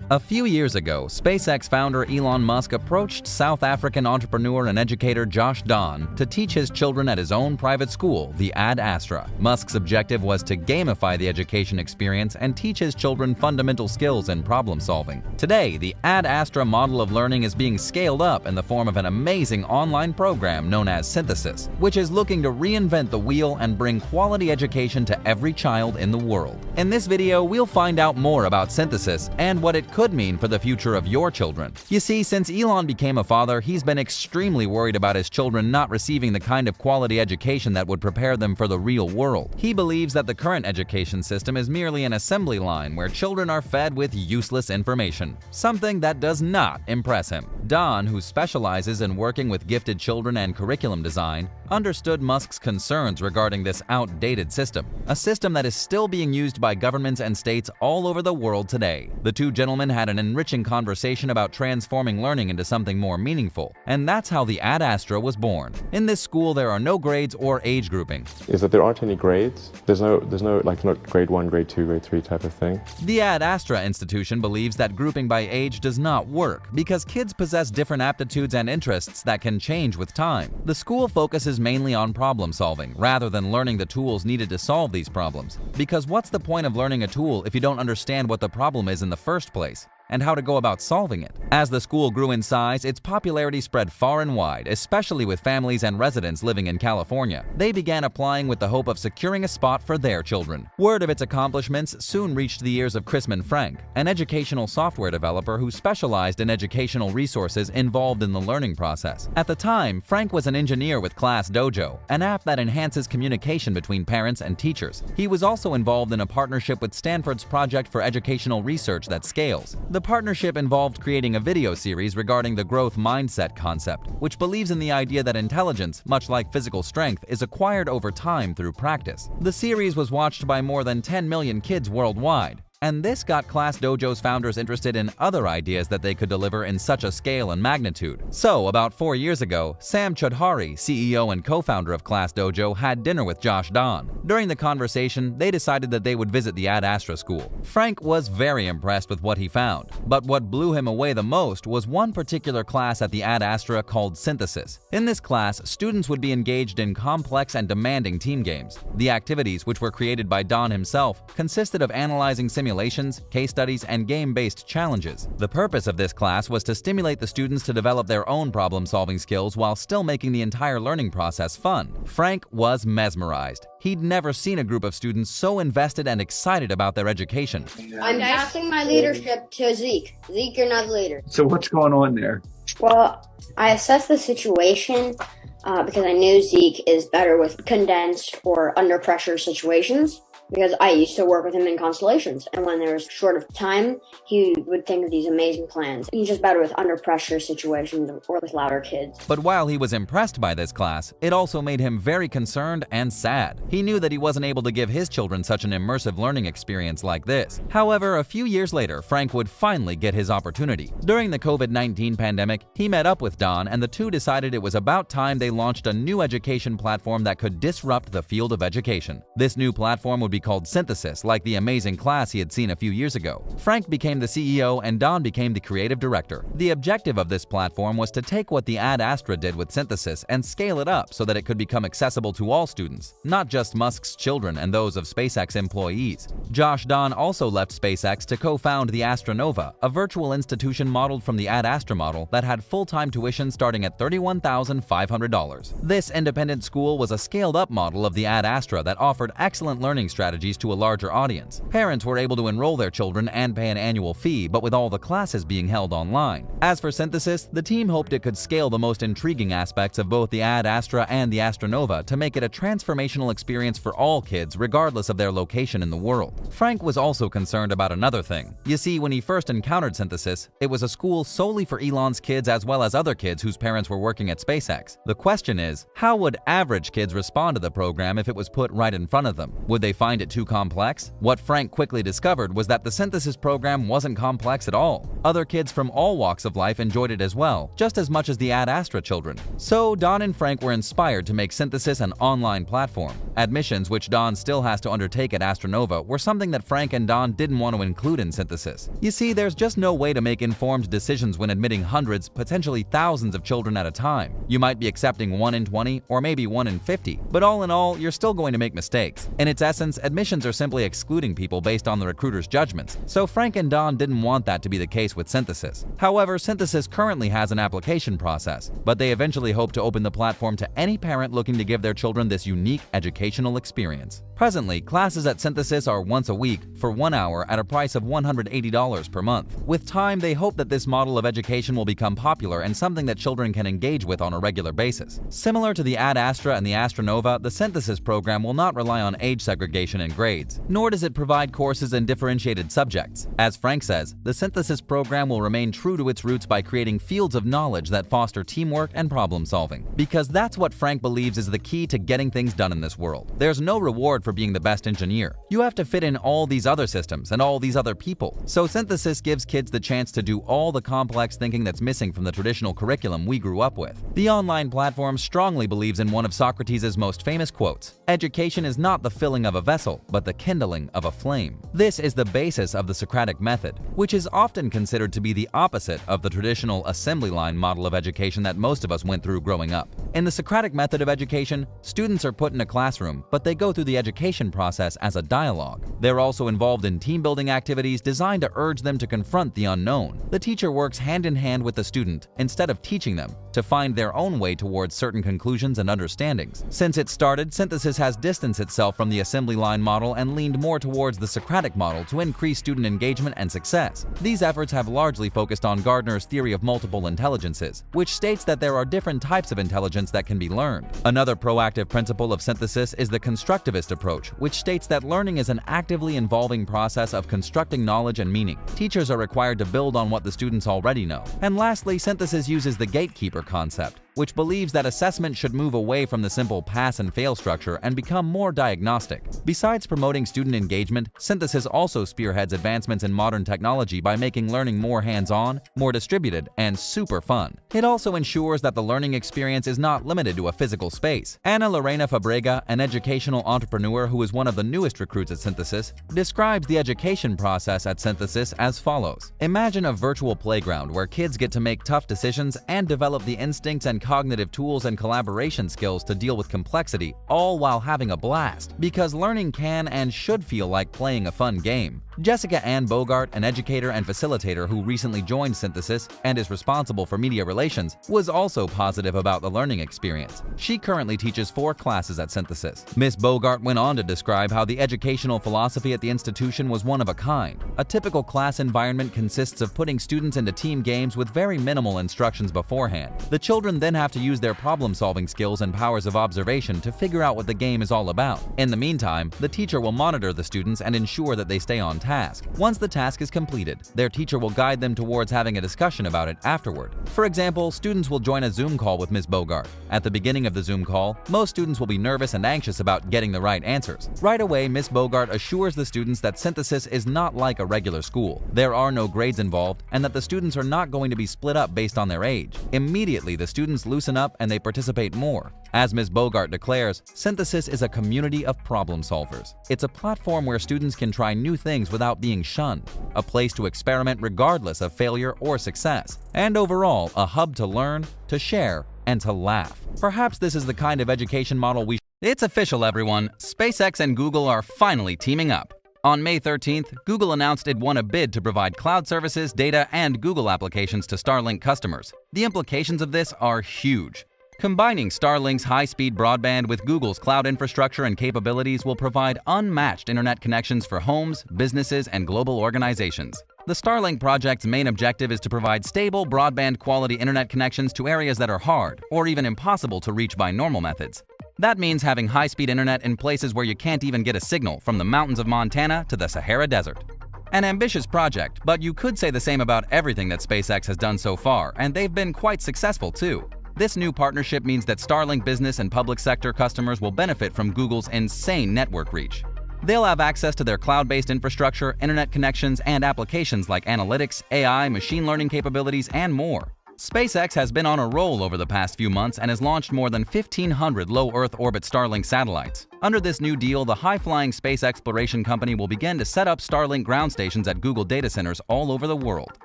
A few years ago, SpaceX founder Elon Musk approached South African entrepreneur and educator Josh Dahn to teach his children at his own private school, the Ad Astra. Musk's objective was to gamify the education experience and teach his children fundamental skills in problem solving. Today, the Ad Astra model of learning is being scaled up in the form of an amazing online program known as Synthesis, which is looking to reinvent the wheel and bring quality education to every child in the world. In this video, we'll find out more about Synthesis and what it could mean for the future of your children. You see, since Elon became a father, he's been extremely worried about his children not receiving the kind of quality education that would prepare them for the real world. He believes that the current education system is merely an assembly line where children are fed with useless information, something that does not impress him. Dahn, who specializes in working with gifted children and curriculum design, understood Musk's concerns regarding this outdated system, a system that is still being used by governments and states all over the world today. The two gentlemen had an enriching conversation about transforming learning into something more meaningful, and that's how the Ad Astra was born. In this school, there are no grades or age grouping. Is that there aren't any grades? There's no like not grade 1, grade 2, grade 3 type of thing. The Ad Astra institution believes that grouping by age does not work because kids possess different aptitudes and interests that can change with time. The school focuses mainly on problem solving rather than learning the tools needed to solve these problems. Because what's the point of learning a tool if you don't understand what the problem is in the first place and how to go about solving it? As the school grew in size, its popularity spread far and wide, especially with families and residents living in California. They began applying with the hope of securing a spot for their children. Word of its accomplishments soon reached the ears of Chrisman Frank, an educational software developer who specialized in educational resources involved in the learning process. At the time, Frank was an engineer with Class Dojo, an app that enhances communication between parents and teachers. He was also involved in a partnership with Stanford's Project for Educational Research that scales. The partnership involved creating a video series regarding the growth mindset concept, which believes in the idea that intelligence, much like physical strength, is acquired over time through practice. The series was watched by more than 10 million kids worldwide. And this got Class Dojo's founders interested in other ideas that they could deliver in such a scale and magnitude. So, about 4 years ago, Sam Choudhary, CEO and co-founder of Class Dojo, had dinner with Josh Dahn. During the conversation, they decided that they would visit the Ad Astra school. Frank was very impressed with what he found, but what blew him away the most was one particular class at the Ad Astra called Synthesis. In this class, students would be engaged in complex and demanding team games. The activities, which were created by Dahn himself, consisted of analyzing simulations, case studies, and game-based challenges. The purpose of this class was to stimulate the students to develop their own problem-solving skills while still making the entire learning process fun. Frank was mesmerized. He'd never seen a group of students so invested and excited about their education. I'm passing my leadership to Zeke. Zeke, you're not the leader. So what's going on there? Well, I assessed the situation because I knew Zeke is better with condensed or under pressure situations, because I used to work with him in constellations, and when there was short of time, he would think of these amazing plans. He's just better with under pressure situations or with louder kids. But while he was impressed by this class, it also made him very concerned and sad. He knew that he wasn't able to give his children such an immersive learning experience like this. However, a few years later, Frank would finally get his opportunity. During the COVID-19 pandemic, he met up with Dahn, and the two decided it was about time they launched a new education platform that could disrupt the field of education. This new platform would be called Synthesis, like the amazing class he had seen a few years ago. Frank became the CEO and Dahn became the creative director. The objective of this platform was to take what the Ad Astra did with Synthesis and scale it up so that it could become accessible to all students, not just Musk's children and those of SpaceX employees. Josh Dahn also left SpaceX to co-found the Astronova, a virtual institution modeled from the Ad Astra model that had full-time tuition starting at $31,500. This independent school was a scaled-up model of the Ad Astra that offered excellent learning strategies to a larger audience. Parents were able to enroll their children and pay an annual fee, but with all the classes being held online. As for Synthesis, the team hoped it could scale the most intriguing aspects of both the Ad Astra and the Astronova to make it a transformational experience for all kids, regardless of their location in the world. Frank was also concerned about another thing. You see, when he first encountered Synthesis, it was a school solely for Elon's kids as well as other kids whose parents were working at SpaceX. The question is, how would average kids respond to the program if it was put right in front of them? Would they find find it too complex? What Frank quickly discovered was that the synthesis program wasn't complex at all. Other kids from all walks of life enjoyed it as well, just as much as the Ad Astra children. So Don and Frank were inspired to make synthesis an online platform. Admissions, which Don still has to undertake at Astronova, were something that Frank and Don didn't want to include in synthesis. You see, there's just no way to make informed decisions when admitting hundreds, potentially thousands of children at a time. You might be accepting 1 in 20 or maybe 1 in 50, but all in all, you're still going to make mistakes. In its essence, admissions are simply excluding people based on the recruiter's judgments, so Frank and Don didn't want that to be the case with synthesis. However, synthesis currently has an application process, but they eventually hope to open the platform to any parent looking to give their children this unique educational experience. Presently, classes at Synthesis are once a week for 1 hour at a price of $180 per month. With time, they hope that this model of education will become popular and something that children can engage with on a regular basis. Similar to the Ad Astra and the Astronova, the Synthesis program will not rely on age segregation and grades, nor does it provide courses in differentiated subjects. As Frank says, the Synthesis program will remain true to its roots by creating fields of knowledge that foster teamwork and problem solving, because that's what Frank believes is the key to getting things done in this world. There's no reward for being the best engineer. You have to fit in all these other systems and all these other people. So Synthesis gives kids the chance to do all the complex thinking that's missing from the traditional curriculum we grew up with. The online platform strongly believes in one of Socrates' most famous quotes: "Education is not the filling of a vessel, but the kindling of a flame." This is the basis of the Socratic method, which is often considered to be the opposite of the traditional assembly line model of education that most of us went through growing up. In the Socratic method of education, students are put in a classroom, but they go through the education process as a dialogue. They're also involved in team-building activities designed to urge them to confront the unknown. The teacher works hand in hand with the student, instead of teaching them, to find their own way towards certain conclusions and understandings. Since it started, Synthesis has distanced itself from the assembly line model and leaned more towards the Socratic model to increase student engagement and success. These efforts have largely focused on Gardner's theory of multiple intelligences, which states that there are different types of intelligence that can be learned. Another proactive principle of Synthesis is the constructivist approach, which states that learning is an actively involving process of constructing knowledge and meaning. Teachers are required to build on what the students already know. And lastly, Synthesis uses the gatekeeper concept, which believes that assessment should move away from the simple pass and fail structure and become more diagnostic. Besides promoting student engagement, Synthesis also spearheads advancements in modern technology by making learning more hands-on, more distributed, and super fun. It also ensures that the learning experience is not limited to a physical space. Ana Lorena Fabrega, an educational entrepreneur who is one of the newest recruits at Synthesis, describes the education process at Synthesis as follows. Imagine a virtual playground where kids get to make tough decisions and develop the instincts and cognitive tools and collaboration skills to deal with complexity, all while having a blast, because learning can and should feel like playing a fun game. Jessica Ann Bogart, an educator and facilitator who recently joined Synthesis and is responsible for media relations, was also positive about the learning experience. She currently teaches 4 classes at Synthesis. Ms. Bogart went on to describe how the educational philosophy at the institution was one of a kind. A typical class environment consists of putting students into team games with very minimal instructions beforehand. The children then have to use their problem-solving skills and powers of observation to figure out what the game is all about. In the meantime, the teacher will monitor the students and ensure that they stay on task. Once the task is completed, their teacher will guide them towards having a discussion about it afterward. For example, students will join a Zoom call with Ms. Bogart. At the beginning of the Zoom call, most students will be nervous and anxious about getting the right answers. Right away, Ms. Bogart assures the students that Synthesis is not like a regular school. There are no grades involved, and that the students are not going to be split up based on their age. Immediately, the students loosen up and they participate more. As Ms. Bogart declares, Synthesis is a community of problem solvers. It's a platform where students can try new things without being shunned, a place to experiment regardless of failure or success, and overall, a hub to learn, to share, and to laugh. Perhaps this is the kind of education model It's official, everyone. SpaceX and Google are finally teaming up. On May 13th, Google announced it won a bid to provide cloud services, data, and Google applications to Starlink customers. The implications of this are huge. Combining Starlink's high-speed broadband with Google's cloud infrastructure and capabilities will provide unmatched internet connections for homes, businesses, and global organizations. The Starlink project's main objective is to provide stable, broadband-quality internet connections to areas that are hard or even impossible to reach by normal methods. That means having high-speed internet in places where you can't even get a signal, from the mountains of Montana to the Sahara Desert. An ambitious project, but you could say the same about everything that SpaceX has done so far, and they've been quite successful too. This new partnership means that Starlink business and public sector customers will benefit from Google's insane network reach. They'll have access to their cloud-based infrastructure, internet connections, and applications like analytics, AI, machine learning capabilities, and more. SpaceX has been on a roll over the past few months and has launched more than 1,500 low Earth orbit Starlink satellites. Under this new deal, the high-flying space exploration company will begin to set up Starlink ground stations at Google data centers all over the world.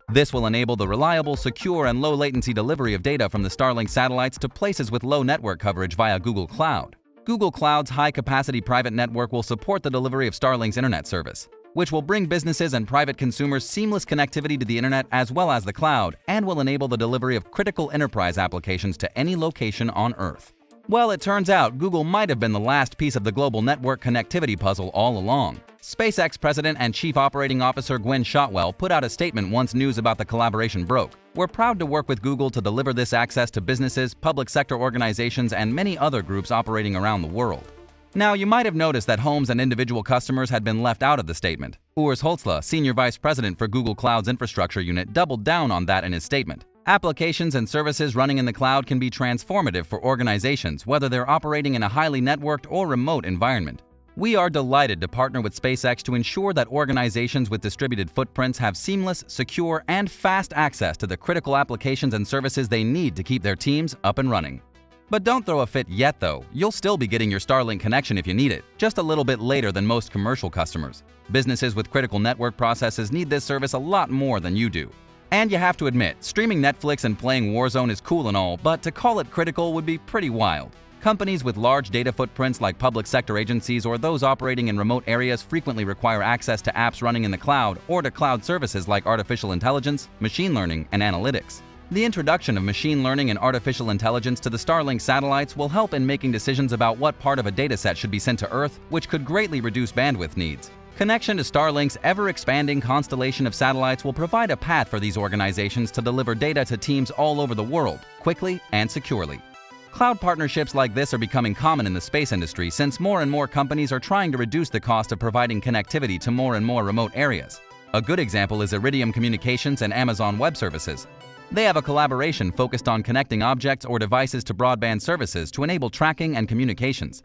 This will enable the reliable, secure, and low-latency delivery of data from the Starlink satellites to places with low network coverage via Google Cloud. Google Cloud's high-capacity private network will support the delivery of Starlink's internet service, which will bring businesses and private consumers seamless connectivity to the internet as well as the cloud, and will enable the delivery of critical enterprise applications to any location on Earth. Well, it turns out Google might have been the last piece of the global network connectivity puzzle all along. SpaceX President and Chief Operating Officer Gwynne Shotwell put out a statement once news about the collaboration broke. "We're proud to work with Google to deliver this access to businesses, public sector organizations, and many other groups operating around the world." Now, you might have noticed that homes and individual customers had been left out of the statement. Urs Holzla, Senior Vice President for Google Cloud's infrastructure unit, doubled down on that in his statement. Applications and services running in the cloud can be transformative for organizations, whether they're operating in a highly networked or remote environment. "We are delighted to partner with SpaceX to ensure that organizations with distributed footprints have seamless, secure, and fast access to the critical applications and services they need to keep their teams up and running." But don't throw a fit yet though. You'll still be getting your Starlink connection if you need it, just a little bit later than most commercial customers. Businesses with critical network processes need this service a lot more than you do. And you have to admit, streaming Netflix and playing Warzone is cool and all, but to call it critical would be pretty wild. Companies with large data footprints like public sector agencies or those operating in remote areas frequently require access to apps running in the cloud or to cloud services like artificial intelligence, machine learning, and analytics. The introduction of machine learning and artificial intelligence to the Starlink satellites will help in making decisions about what part of a dataset should be sent to Earth, which could greatly reduce bandwidth needs. Connection to Starlink's ever-expanding constellation of satellites will provide a path for these organizations to deliver data to teams all over the world, quickly and securely. Cloud partnerships like this are becoming common in the space industry since more and more companies are trying to reduce the cost of providing connectivity to more and more remote areas. A good example is Iridium Communications and Amazon Web Services. They have a collaboration focused on connecting objects or devices to broadband services to enable tracking and communications.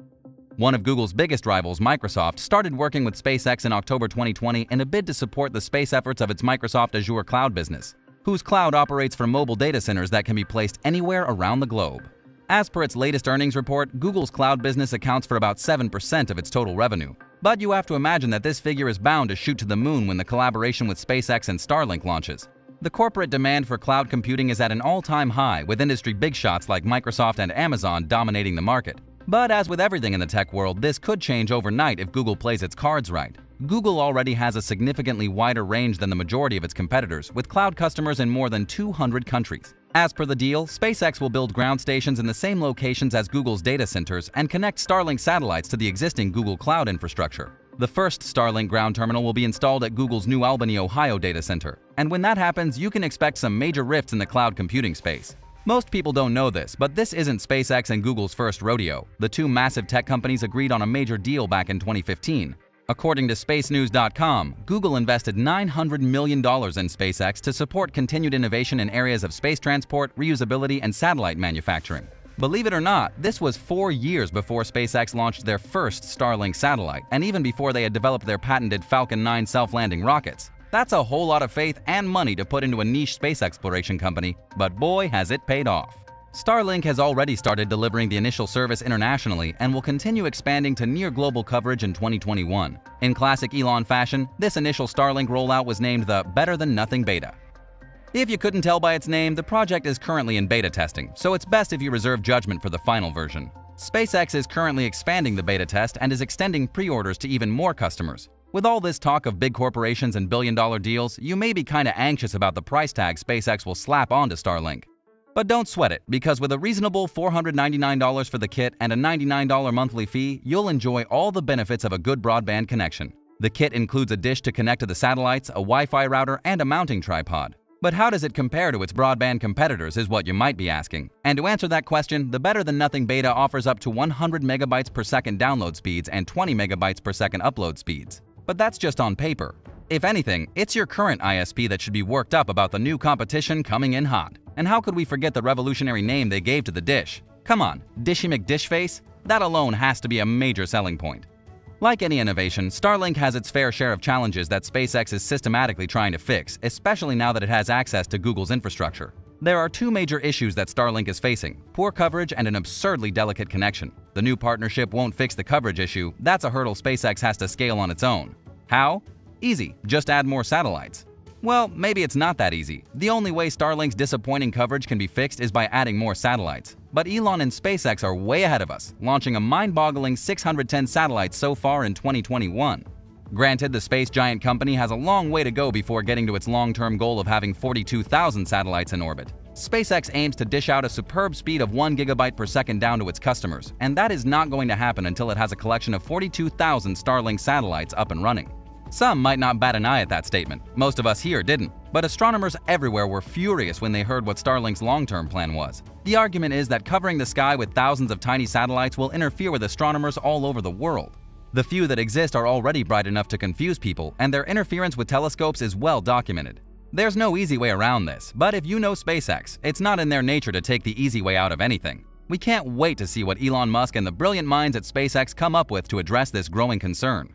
One of Google's biggest rivals, Microsoft, started working with SpaceX in October 2020 in a bid to support the space efforts of its Microsoft Azure cloud business, whose cloud operates from mobile data centers that can be placed anywhere around the globe. As per its latest earnings report, Google's cloud business accounts for about 7% of its total revenue. But you have to imagine that this figure is bound to shoot to the moon when the collaboration with SpaceX and Starlink launches. The corporate demand for cloud computing is at an all-time high, with industry big shots like Microsoft and Amazon dominating the market. But as with everything in the tech world, this could change overnight if Google plays its cards right. Google already has a significantly wider range than the majority of its competitors, with cloud customers in more than 200 countries. As per the deal, SpaceX will build ground stations in the same locations as Google's data centers and connect Starlink satellites to the existing Google Cloud infrastructure. The first Starlink ground terminal will be installed at Google's New Albany, Ohio data center. And when that happens, you can expect some major rifts in the cloud computing space. Most people don't know this, but this isn't SpaceX and Google's first rodeo. The two massive tech companies agreed on a major deal back in 2015. According to SpaceNews.com, Google invested $900 million in SpaceX to support continued innovation in areas of space transport, reusability, and satellite manufacturing. Believe it or not, this was 4 years before SpaceX launched their first Starlink satellite, and even before they had developed their patented Falcon 9 self-landing rockets. That's a whole lot of faith and money to put into a niche space exploration company, but boy has it paid off. Starlink has already started delivering the initial service internationally and will continue expanding to near global coverage in 2021. In classic Elon fashion, this initial Starlink rollout was named the Better Than Nothing Beta. If you couldn't tell by its name, the project is currently in beta testing, so it's best if you reserve judgment for the final version. SpaceX is currently expanding the beta test and is extending pre-orders to even more customers. With all this talk of big corporations and billion-dollar deals, you may be kinda anxious about the price tag SpaceX will slap onto Starlink. But don't sweat it, because with a reasonable $499 for the kit and a $99 monthly fee, you'll enjoy all the benefits of a good broadband connection. The kit includes a dish to connect to the satellites, a Wi-Fi router, and a mounting tripod. But how does it compare to its broadband competitors is what you might be asking. And to answer that question, the Better Than Nothing Beta offers up to 100 megabytes per second download speeds and 20 megabytes per second upload speeds. But that's just on paper. If anything, it's your current ISP that should be worked up about the new competition coming in hot. And how could we forget the revolutionary name they gave to the dish? Come on, Dishy McDishface? That alone has to be a major selling point. Like any innovation, Starlink has its fair share of challenges that SpaceX is systematically trying to fix, especially now that it has access to Google's infrastructure. There are two major issues that Starlink is facing: poor coverage and an absurdly delicate connection. The new partnership won't fix the coverage issue. That's a hurdle SpaceX has to scale on its own. How? Easy, just add more satellites. Well, maybe it's not that easy. The only way Starlink's disappointing coverage can be fixed is by adding more satellites. But Elon and SpaceX are way ahead of us, launching a mind-boggling 610 satellites so far in 2021. Granted, the space giant company has a long way to go before getting to its long-term goal of having 42,000 satellites in orbit. SpaceX aims to dish out a superb speed of 1 gigabit per second down to its customers, and that is not going to happen until it has a collection of 42,000 Starlink satellites up and running. Some might not bat an eye at that statement. Most of us here didn't. But astronomers everywhere were furious when they heard what Starlink's long-term plan was. The argument is that covering the sky with thousands of tiny satellites will interfere with astronomers all over the world. The few that exist are already bright enough to confuse people, and their interference with telescopes is well documented. There's no easy way around this, but if you know SpaceX, it's not in their nature to take the easy way out of anything. We can't wait to see what Elon Musk and the brilliant minds at SpaceX come up with to address this growing concern.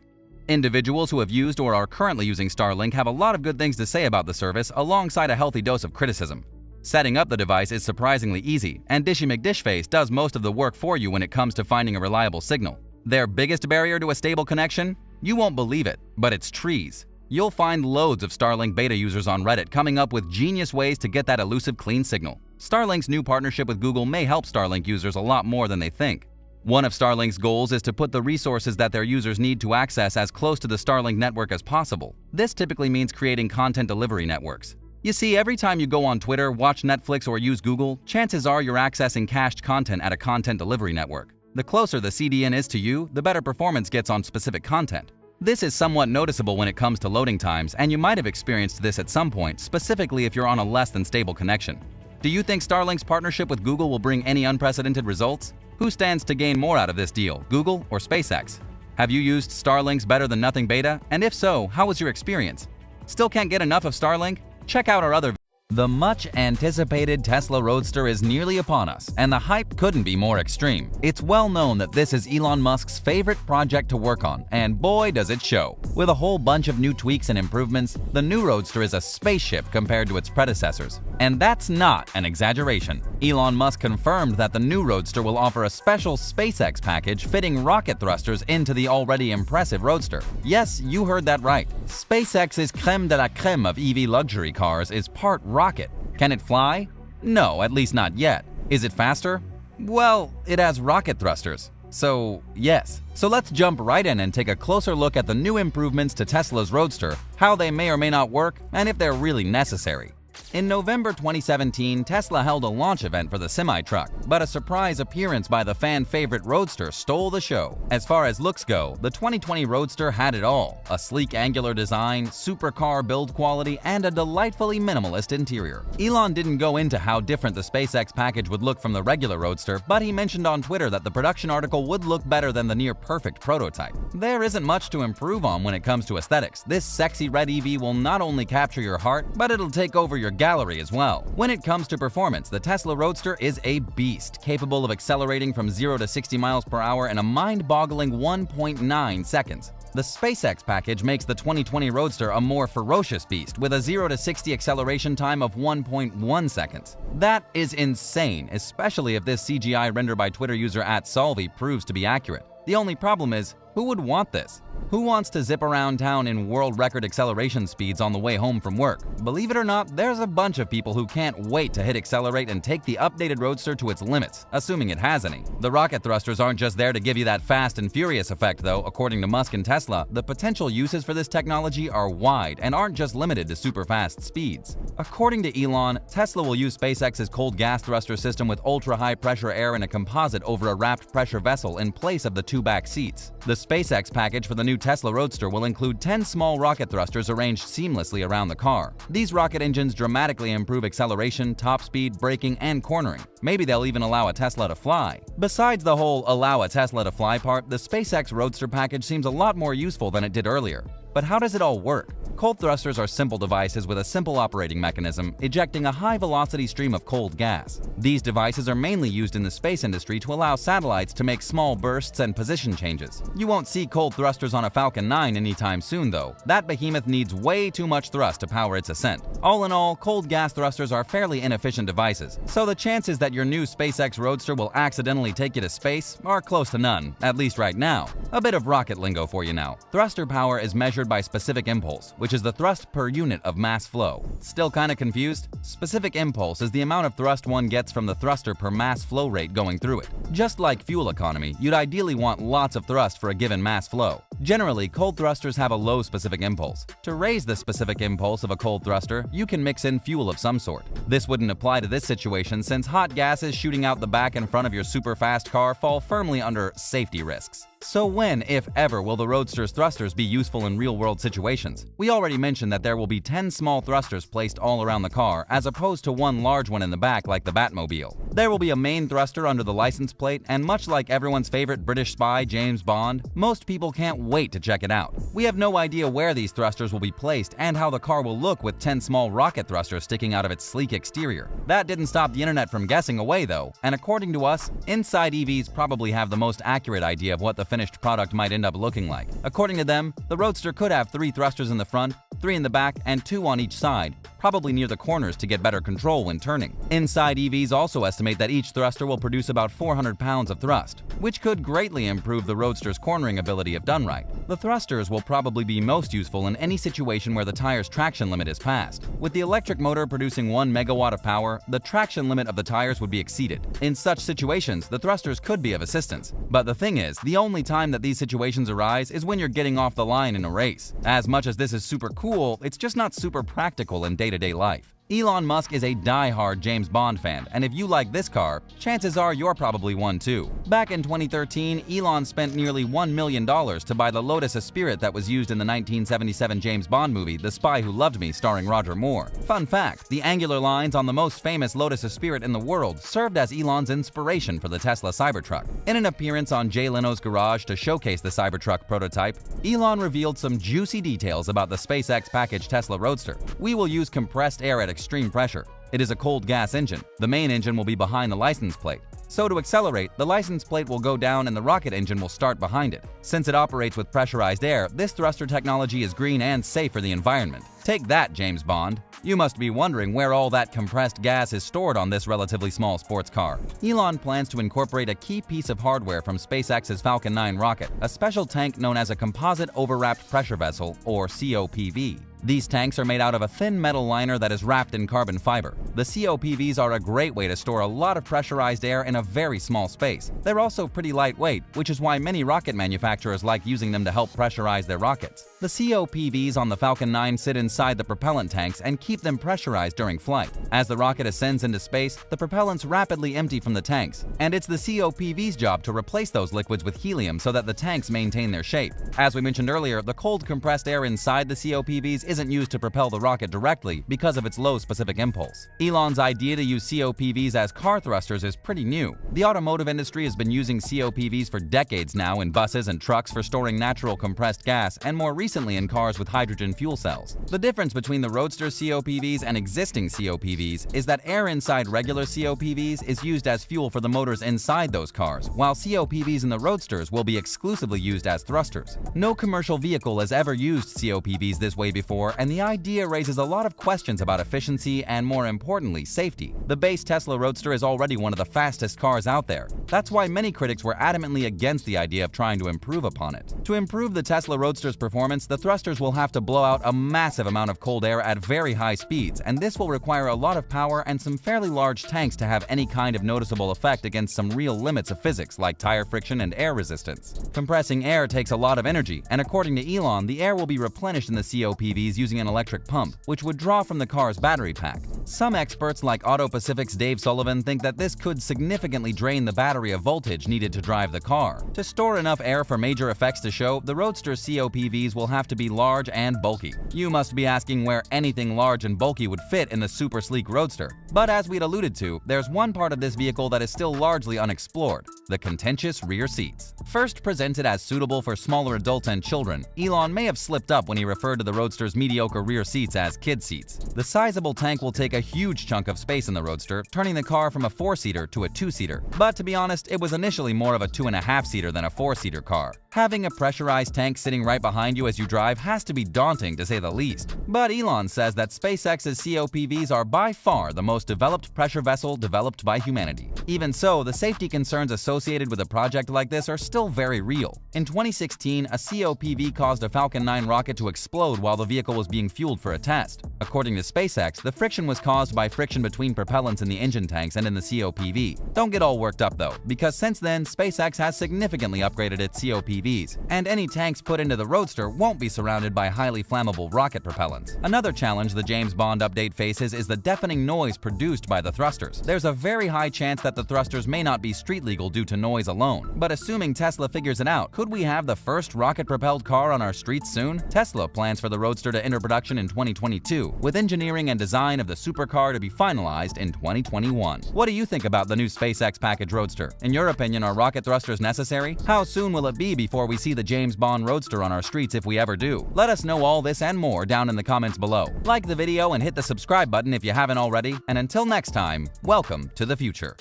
Individuals who have used or are currently using Starlink have a lot of good things to say about the service, alongside a healthy dose of criticism. Setting up the device is surprisingly easy, and Dishy McDishface does most of the work for you when it comes to finding a reliable signal. Their biggest barrier to a stable connection? You won't believe it, but it's trees. You'll find loads of Starlink beta users on Reddit coming up with genius ways to get that elusive clean signal. Starlink's new partnership with Google may help Starlink users a lot more than they think. One of Starlink's goals is to put the resources that their users need to access as close to the Starlink network as possible. This typically means creating content delivery networks. You see, every time you go on Twitter, watch Netflix, or use Google, chances are you're accessing cached content at a content delivery network. The closer the CDN is to you, the better performance gets on specific content. This is somewhat noticeable when it comes to loading times, and you might have experienced this at some point, specifically if you're on a less than stable connection. Do you think Starlink's partnership with Google will bring any unprecedented results? Who stands to gain more out of this deal, Google or SpaceX? Have you used Starlink's Better Than Nothing beta? And if so, how was your experience? Still can't get enough of Starlink? Check out our other. The much-anticipated Tesla Roadster is nearly upon us, and the hype couldn't be more extreme. It's well known that this is Elon Musk's favorite project to work on, and boy does it show. With a whole bunch of new tweaks and improvements, the new Roadster is a spaceship compared to its predecessors. And that's not an exaggeration. Elon Musk confirmed that the new Roadster will offer a special SpaceX package fitting rocket thrusters into the already impressive Roadster. Yes, you heard that right. SpaceX's creme de la creme of EV luxury cars is part rocket. Can it fly? No, at least not yet. Is it faster? Well, it has rocket thrusters. So, yes. So let's jump right in and take a closer look at the new improvements to Tesla's Roadster, how they may or may not work, and if they're really necessary. In November 2017, Tesla held a launch event for the semi-truck, but a surprise appearance by the fan-favorite Roadster stole the show. As far as looks go, the 2020 Roadster had it all: a sleek angular design, supercar build quality, and a delightfully minimalist interior. Elon didn't go into how different the SpaceX package would look from the regular Roadster, but he mentioned on Twitter that the production article would look better than the near-perfect prototype. There isn't much to improve on when it comes to aesthetics. This sexy red EV will not only capture your heart, but it'll take over your gallery as well. When it comes to performance, the Tesla Roadster is a beast, capable of accelerating from 0 to 60 miles per hour in a mind-boggling 1.9 seconds. The SpaceX package makes the 2020 Roadster a more ferocious beast, with a 0 to 60 acceleration time of 1.1 seconds. That is insane, especially if this CGI render by Twitter user @Solvi proves to be accurate. The only problem is, who would want this? Who wants to zip around town in world record acceleration speeds on the way home from work? Believe it or not, there's a bunch of people who can't wait to hit accelerate and take the updated Roadster to its limits, assuming it has any. The rocket thrusters aren't just there to give you that fast and furious effect though. According to Musk and Tesla, the potential uses for this technology are wide and aren't just limited to super fast speeds. According to Elon, Tesla will use SpaceX's cold gas thruster system with ultra-high pressure air in a composite over a wrapped pressure vessel in place of the two back seats. The SpaceX package for the new Tesla Roadster will include 10 small rocket thrusters arranged seamlessly around the car. These rocket engines dramatically improve acceleration, top speed, braking, and cornering. Maybe they'll even allow a Tesla to fly. Besides the whole allow a Tesla to fly part, the SpaceX Roadster package seems a lot more useful than it did earlier. But how does it all work? Cold thrusters are simple devices with a simple operating mechanism, ejecting a high-velocity stream of cold gas. These devices are mainly used in the space industry to allow satellites to make small bursts and position changes. You won't see cold thrusters on a Falcon 9 anytime soon, though. That behemoth needs way too much thrust to power its ascent. All in all, cold gas thrusters are fairly inefficient devices, so the chances that your new SpaceX Roadster will accidentally take you to space are close to none, at least right now. A bit of rocket lingo for you now. Thruster power is measured by specific impulse, which is the thrust per unit of mass flow. Still kinda confused? Specific impulse is the amount of thrust one gets from the thruster per mass flow rate going through it. Just like fuel economy, you'd ideally want lots of thrust for a given mass flow. Generally, cold thrusters have a low specific impulse. To raise the specific impulse of a cold thruster, you can mix in fuel of some sort. This wouldn't apply to this situation since hot gases shooting out the back and front of your super fast car fall firmly under safety risks. So when, if ever, will the Roadster's thrusters be useful in real-world situations? We already mentioned that there will be 10 small thrusters placed all around the car, as opposed to one large one in the back like the Batmobile. There will be a main thruster under the license plate, and much like everyone's favorite British spy, James Bond, most people can't wait to check it out. We have no idea where these thrusters will be placed and how the car will look with 10 small rocket thrusters sticking out of its sleek exterior. That didn't stop the internet from guessing away, though, and according to us, Inside EVs probably have the most accurate idea of what the finished product might end up looking like. According to them, the Roadster could have 3 thrusters in the front, 3 in the back, and 2 on each side, probably near the corners to get better control when turning. Inside EVs also estimate that each thruster will produce about 400 pounds of thrust, which could greatly improve the Roadster's cornering ability if done right. The thrusters will probably be most useful in any situation where the tire's traction limit is passed. With the electric motor producing 1 megawatt of power, the traction limit of the tires would be exceeded. In such situations, the thrusters could be of assistance. But the thing is, the only time that these situations arise is when you're getting off the line in a race. As much as this is super cool, it's just not super practical in day-to-day life. Elon Musk is a die-hard James Bond fan, and if you like this car, chances are you're probably one too. Back in 2013, Elon spent nearly $1 million to buy the Lotus Esprit that was used in the 1977 James Bond movie The Spy Who Loved Me starring Roger Moore. Fun fact, the angular lines on the most famous Lotus Esprit in the world served as Elon's inspiration for the Tesla Cybertruck. In an appearance on Jay Leno's garage to showcase the Cybertruck prototype, Elon revealed some juicy details about the SpaceX package Tesla Roadster. We will use compressed air at extreme pressure. It is a cold gas engine. The main engine will be behind the license plate. So to accelerate, the license plate will go down and the rocket engine will start behind it. Since it operates with pressurized air, this thruster technology is green and safe for the environment. Take that, James Bond. You must be wondering where all that compressed gas is stored on this relatively small sports car. Elon plans to incorporate a key piece of hardware from SpaceX's Falcon 9 rocket, a special tank known as a Composite Overwrapped Pressure Vessel, or COPV. These tanks are made out of a thin metal liner that is wrapped in carbon fiber. The COPVs are a great way to store a lot of pressurized air in a very small space. They're also pretty lightweight, which is why many rocket manufacturers like using them to help pressurize their rockets. The COPVs on the Falcon 9 sit inside the propellant tanks and keep them pressurized during flight. As the rocket ascends into space, the propellants rapidly empty from the tanks, and it's the COPV's job to replace those liquids with helium so that the tanks maintain their shape. As we mentioned earlier, the cold compressed air inside the COPVs isn't used to propel the rocket directly because of its low specific impulse. Elon's idea to use COPVs as car thrusters is pretty new. The automotive industry has been using COPVs for decades now in buses and trucks for storing natural compressed gas, and more recently in cars with hydrogen fuel cells. The difference between the Roadster COPVs and existing COPVs is that air inside regular COPVs is used as fuel for the motors inside those cars, while COPVs in the Roadsters will be exclusively used as thrusters. No commercial vehicle has ever used COPVs this way before, and the idea raises a lot of questions about efficiency and, more importantly, safety. The base Tesla Roadster is already one of the fastest cars out there. That's why many critics were adamantly against the idea of trying to improve upon it. To improve the Tesla Roadster's performance, the thrusters will have to blow out a massive amount of cold air at very high speeds, and this will require a lot of power and some fairly large tanks to have any kind of noticeable effect against some real limits of physics like tire friction and air resistance. Compressing air takes a lot of energy, and according to Elon, the air will be replenished in the COPVs using an electric pump, which would draw from the car's battery pack. Some experts like Auto Pacific's Dave Sullivan think that this could significantly drain the battery of voltage needed to drive the car. To store enough air for major effects to show, the Roadster's COPVs will have to be large and bulky. You must be asking where anything large and bulky would fit in the super sleek Roadster. But as we'd alluded to, there's one part of this vehicle that is still largely unexplored: the contentious rear seats. First presented as suitable for smaller adults and children, Elon may have slipped up when he referred to the Roadster's mediocre rear seats as kid seats. The sizable tank will take a huge chunk of space in the Roadster, turning the car from a 4-seater to a 2-seater. But to be honest, it was initially more of a 2.5-seater than a 4-seater car. Having a pressurized tank sitting right behind you as you drive has to be daunting, to say the least. But Elon says that SpaceX's COPVs are by far the most developed pressure vessel developed by humanity. Even so, the safety concerns associated with a project like this are still very real. In 2016, a COPV caused a Falcon 9 rocket to explode while the vehicle was being fueled for a test. According to SpaceX, the friction was caused by friction between propellants in the engine tanks and in the COPV. Don't get all worked up though, because since then, SpaceX has significantly upgraded its COPVs, and any tanks put into the Roadster won't be surrounded by highly flammable rocket propellants. Another challenge the James Bond update faces is the deafening noise produced by the thrusters. There's a very high chance that the thrusters may not be street legal due to noise alone, but assuming Tesla figures it out, could we have the first rocket-propelled car on our streets soon? Tesla plans for the Roadster to enter production in 2022, with engineering and design of the supercar to be finalized in 2021. What do you think about the new SpaceX package Roadster? In your opinion, are rocket thrusters necessary? How soon will it be before we see the James Bond Roadster on our streets if we ever do? Let us know all this and more down in the comments below. Like the video and hit the subscribe button if you haven't already, and until next time, welcome to the future.